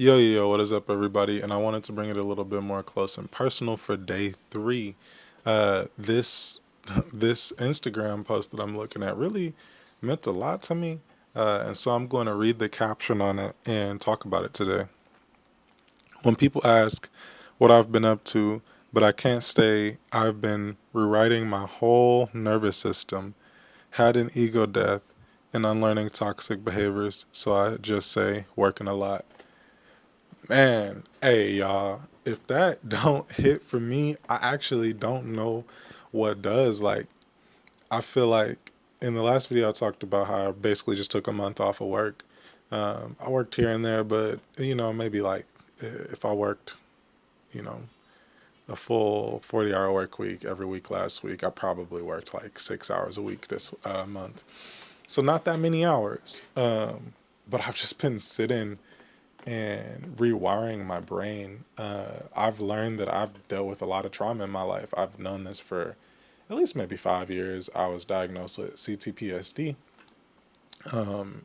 Yo, what is up, everybody? And I wanted to bring it a little bit more close and personal for day three. This this Instagram post that I'm looking at really meant a lot to me, and so I'm going to read the caption on it and talk about it today. When people ask what I've been up to, but I can't stay, I've been rewriting my whole nervous system, had an ego death, and unlearning toxic behaviors. So I just say working a lot. Man, hey y'all, if that don't hit for me, I actually don't know what does. Like, I feel like in the last video I talked about how I basically just took a month off of work. I worked here and there, but maybe like if I worked, you know, a full 40-hour work week every week last week, I probably worked like 6 hours a week this month. So not that many hours. But I've just been sitting and rewiring my brain. I've learned that I've dealt with a lot of trauma in my life. I've known this for at least maybe 5 years. I was diagnosed with CTPSD,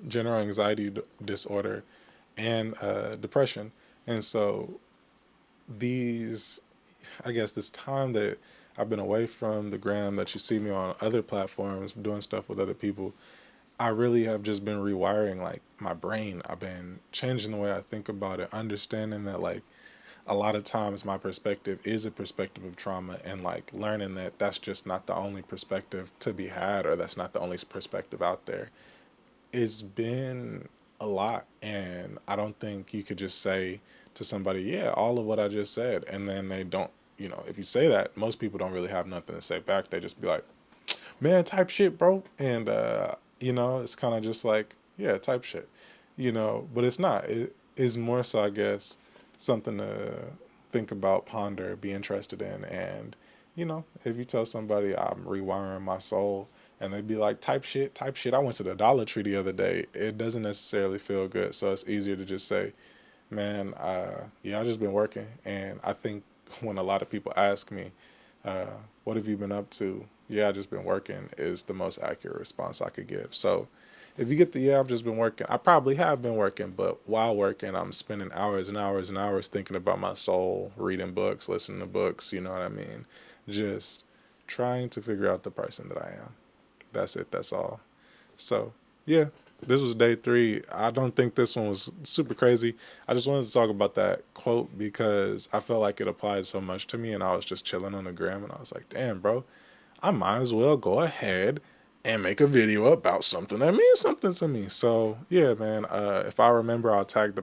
general anxiety disorder, and depression. And so these, I guess, this time that I've been away from the gram, that you see me on other platforms doing stuff with other people, I really have just been rewiring like my brain. I've been changing the way I think about it, understanding that like a lot of times my perspective is a perspective of trauma, and like learning that that's just not the only perspective to be had, or that's not the only perspective out there. It's been a lot, and I don't think you could just say to somebody, yeah, all of what I just said, and then they don't, if you say that, most people don't really have nothing to say back. They just be like, man, type shit, bro. And, it's kind of just like, yeah, type shit, but it's not. It is more so, I guess, something to think about, ponder, be interested in. And, if you tell somebody I'm rewiring my soul and they be like, type shit. I went to the Dollar Tree the other day. It doesn't necessarily feel good. So it's easier to just say, man, yeah, I just been working. And I think when a lot of people ask me, uh, what have you been up to? Yeah, I just been working is the most accurate response I could give. So if you get the yeah, I've just been working, I probably have been working, but while working, I'm spending hours and hours and hours thinking about my soul, reading books, listening to books, you know what I mean? Just trying to figure out the person that I am. That's it, that's all. So, yeah, this was day three. I don't think this one was super crazy. I just wanted to talk about that quote because I felt like it applied so much to me, and I was just chilling on the gram, and I was like, damn, bro, I might as well go ahead and make a video about something that means something to me. So, yeah, man, if I remember, I'll tag the